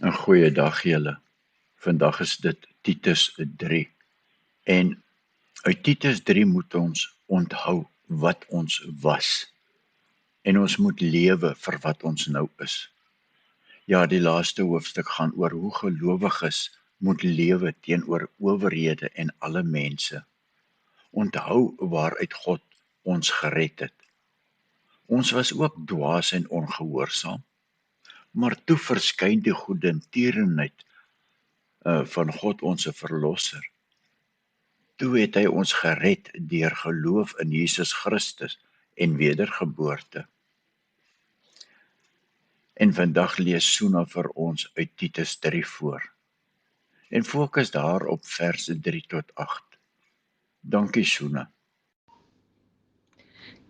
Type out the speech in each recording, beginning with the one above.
'n Goeie dag julle. Vandag is dit Titus 3 en uit Titus 3 moet ons onthou wat ons was en ons moet lewe vir wat ons nou is. Ja, die laaste hoofstuk gaan oor hoe gelowiges moet lewe teenoor owerhede en alle mense. Onthou waaruit God ons gered het. Ons was ook dwaas en ongehoorsaam, maar toe verskyn die goedertierenheid van God ons verlosser. Toe het hy ons gered deur geloof in Jesus Christus en wedergeboorte. En vandag lees Suna vir ons uit Titus 3 voor. En fokus daarop verse 3 tot 8. Dankie Suna.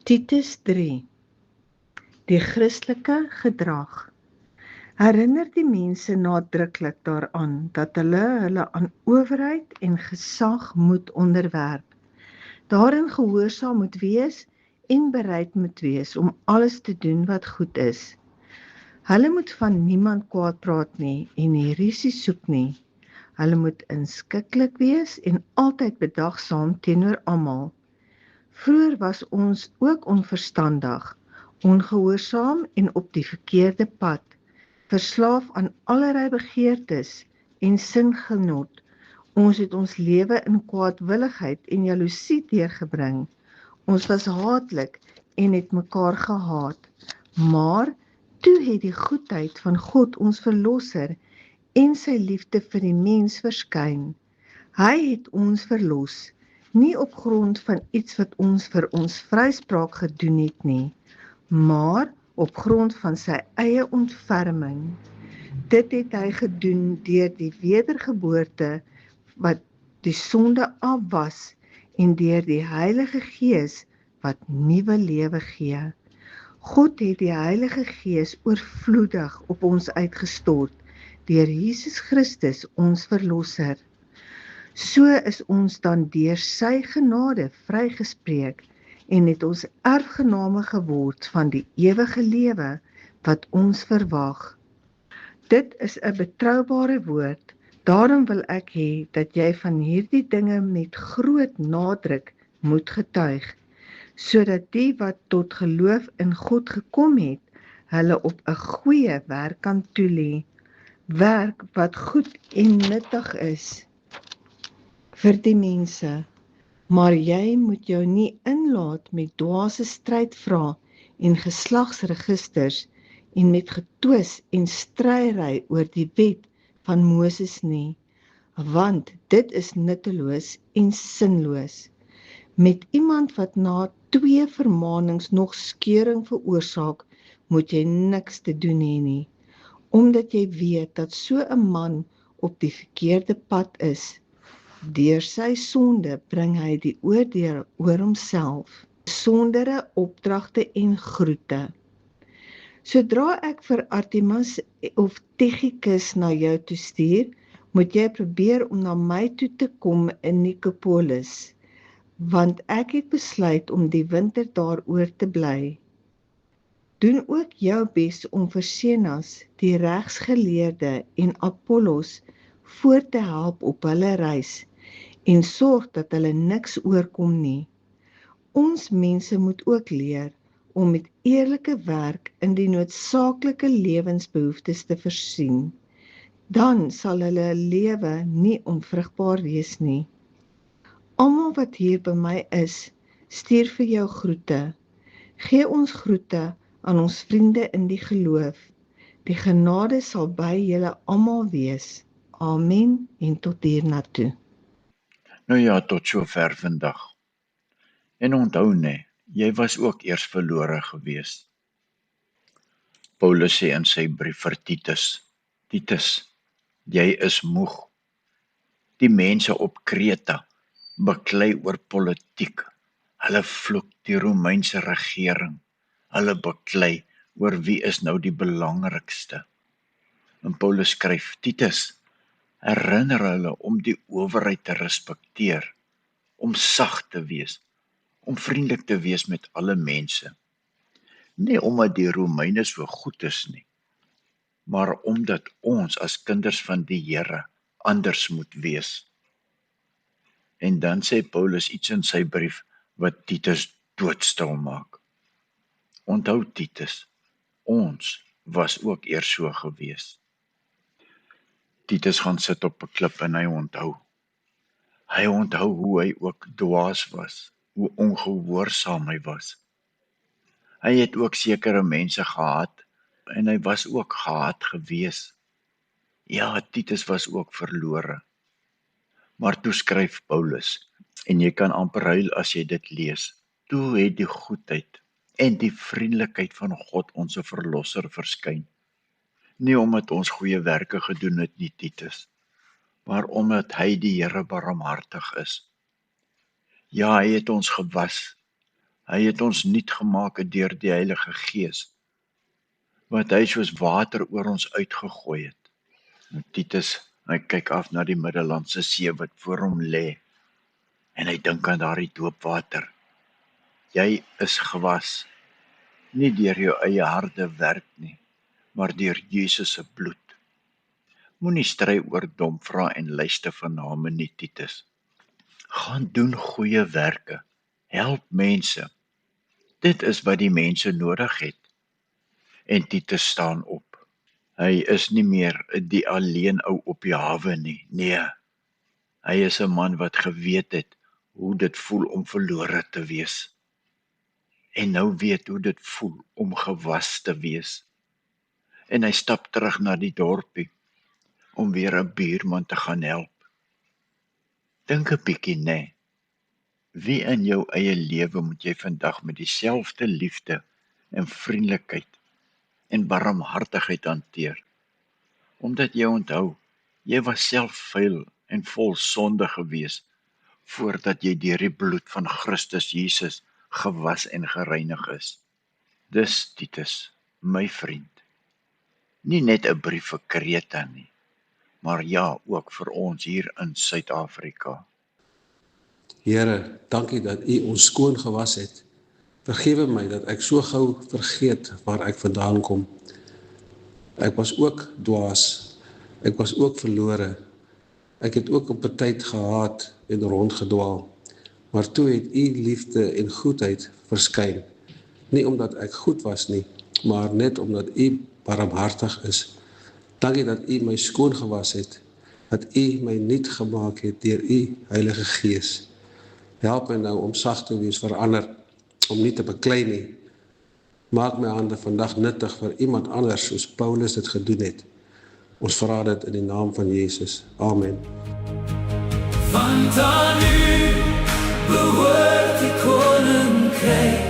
Titus 3. Die Christelike gedrag. Herinner die mense nadruklik daaraan dat hulle aan owerheid en gesag moet onderwerp, daarin gehoorsaam moet wees en bereid moet wees om alles te doen wat goed is. Hulle moet van niemand kwaad praat nie en nie rusie soek nie. Hulle moet inskikkelik wees en altyd bedagsaam teenoor almal. Vroeër was ons ook onverstandig, ongehoorsaam en op die verkeerde pad, verslaaf aan allerlei begeertes en singenot. Ons het ons lewe in kwaadwilligheid en jaloesie deurgebring. Ons was haatlik en het mekaar gehaat. Maar toe het die goedheid van God ons verlosser en sy liefde vir die mens verskyn. Hy het ons verlos, nie op grond van iets wat ons vir ons vryspraak gedoen het nie, maar op grond van sy eie ontferming. Dit het hy gedoen deur die wedergeboorte wat die sonde afwas en deur die Heilige Gees wat nuwe lewe gee. God het die Heilige Gees oorvloedig op ons uitgestort deur Jesus Christus ons verlosser. So is ons dan deur sy genade vrygespreek en het ons erfgename geword van die ewige lewe wat ons verwag. Dit is 'n betroubare woord, daarom wil ek hê dat jy van hierdie dinge met groot nadruk moet getuig, sodat die wat tot geloof in God gekom het, hulle op 'n goeie werk kan toelê, werk wat goed en nuttig is vir die mense. Maar jy moet jou nie inlaat met dwaase strydvrae en geslagsregisters en met getwis en stryery oor die wet van Moses nie, want dit is nutteloos en sinloos. Met iemand wat na 2 vermaanings nog skeuring veroorsaak, moet jy niks te doen hê nie, omdat jy weet dat so 'n man op die verkeerde pad is. Deur sy sonde bring hy die oordeel oor homself, besondere opdragte en groete. Sodra ek vir Artemas of Tychicus na jou toe stuur, moet jy probeer om na my toe te kom in Nikopolis, want ek het besluit om die winter daaroor te bly. Doen ook jou bes om vir Zenas, die regsgeleerde, en Apollos voor te help op hulle reis, en sorg dat hulle niks oorkom nie. Ons mense moet ook leer om met eerlike werk in die noodsaaklike lewensbehoeftes te voorsien. Dan sal hulle lewe nie onvrugbaar wees nie. Almal wat hier by my is, stuur vir jou groete. Gee ons groete aan ons vriende in die geloof. Die genade sal by julle almal wees. Amen en tot hiernatoe. Nou ja, tot sover vandag. En onthou net, jy was ook eers verlore gewees. Paulus sê in sy brief vir Titus, Titus, jy is moeg. Die mense op Kreta beklei oor politiek. Hulle vloek die Romeinse regering. Hulle beklei oor wie is nou die belangrikste. En Paulus skryf, Titus, herinner hulle om die owerheid te respekteer, om sag te wees, om vriendelik te wees met alle mense. Nie omdat die Romeine so goed is nie, maar omdat ons as kinders van die Here anders moet wees. En dan sê Paulus iets in sy brief wat Titus doodstil maak. Onthou Titus, ons was ook eers so gewees. Titus gaan sit op 'n klip en hy onthou. Hy onthou hoe hy ook dwaas was, hoe ongehoorsaam hy was. Hy het ook sekere mense gehaat en hy was ook gehaat gewees. Ja, Titus was ook verlore. Maar toe skryf Paulus, en jy kan amper huil as jy dit lees, toe het die goedheid en die vriendelikheid van God onse verlosser verskyn. Nie omdat ons goeie werke gedoen het nie, Titus, maar omdat hy die Here barmhartig is. Ja, hy het ons gewas. Hy het ons nuut gemaak deur die Heilige Gees, wat hy soos water oor ons uitgegooi het. En Titus, hy kyk af na die Middellandse See wat voor hom lê, en hy dink aan daardie doopwater. Jy is gewas, nie deur jou eie harde werk nie, maar deur Jesus se bloed. Moenie stry oor domvrae en lyste van name nie, Titus. Gaan doen goeie werke, help mense. Dit is wat die mense nodig het. En Titus staan op. Hy is nie meer die alleen ou op die hawe nie. Nee, hy is 'n man wat geweet het hoe dit voel om verlore te wees. En nou weet hoe dit voel om gewas te wees. En hy stap terug na die dorpie om weer 'n buurman te gaan help. Dink 'n bietjie, nee. Wie in jou eie lewe moet jy vandag met dieselfde liefde en vriendelikheid en barmhartigheid hanteer? Omdat jy onthou, jy was self vuil en vol sonde gewees, voordat jy deur die bloed van Christus Jesus gewas en gereinig is. Dis Titus, my vriend, nie net 'n brief vir Kreta nie, maar ja, ook vir ons hier in Suid-Afrika. Here, dankie dat U ons skoon gewas het. Vergewe my dat ek so gou vergeet waar ek vandaan kom. Ek was ook dwaas, ek was ook verlore, ek het ook op 'n tyd gehaat en rondgedwaal, maar toe het U liefde en goedheid verskyn, nie omdat ek goed was nie, maar net omdat U barmhartig is. Dankie dat U my skoon gewas het, dat U my nuut gemaak het deur U Heilige Gees. Help my nou om sag te wees vir ander, om nie te beklei nie. Maak my hande vandag nuttig vir iemand anders soos Paulus dit gedoen het. Ons vra dit in die naam van Jesus. Amen. Want aan U behoort die koninkryk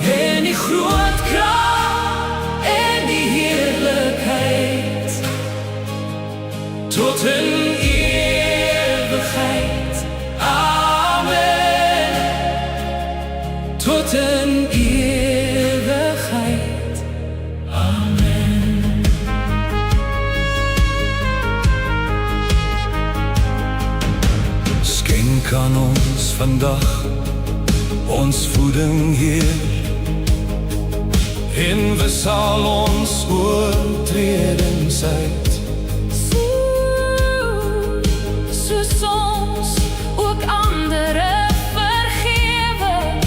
en die groot krag en die heerlikheid tot in ewigheid. Amen. Tot in ewigheid. Amen. Skenk aan ons vandag ons voeding, Heer, en wis al ons oortredings uit. Soos ons ook andere vergewe.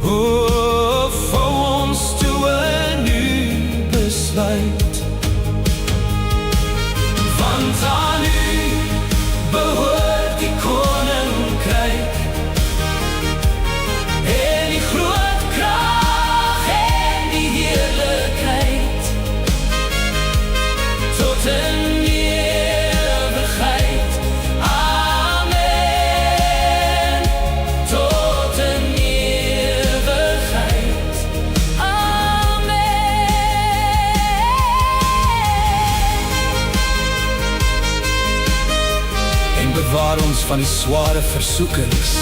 Vou ons toe 'n nuwe besluit. Want aan U behoort die koninkryk en die groot krag en die heerlikheid tot in ewigheid. Amen. Tot in ewigheid. Amen. En bewaar ons van die sware versoekings.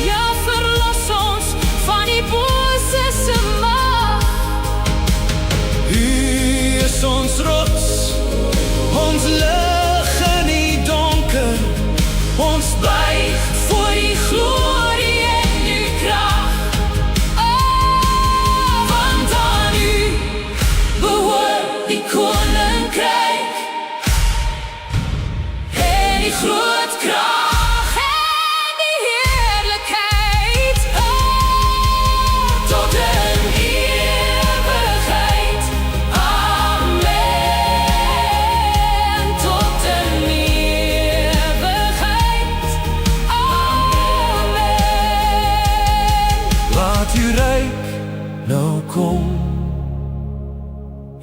Ja, verlos ons van die bose se mag. U is ons rots, ons lig in die donker. Ons buig voor die glorie en U krag. Want aan U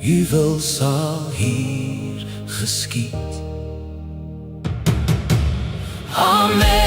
U wil sal hier geskied. Amen.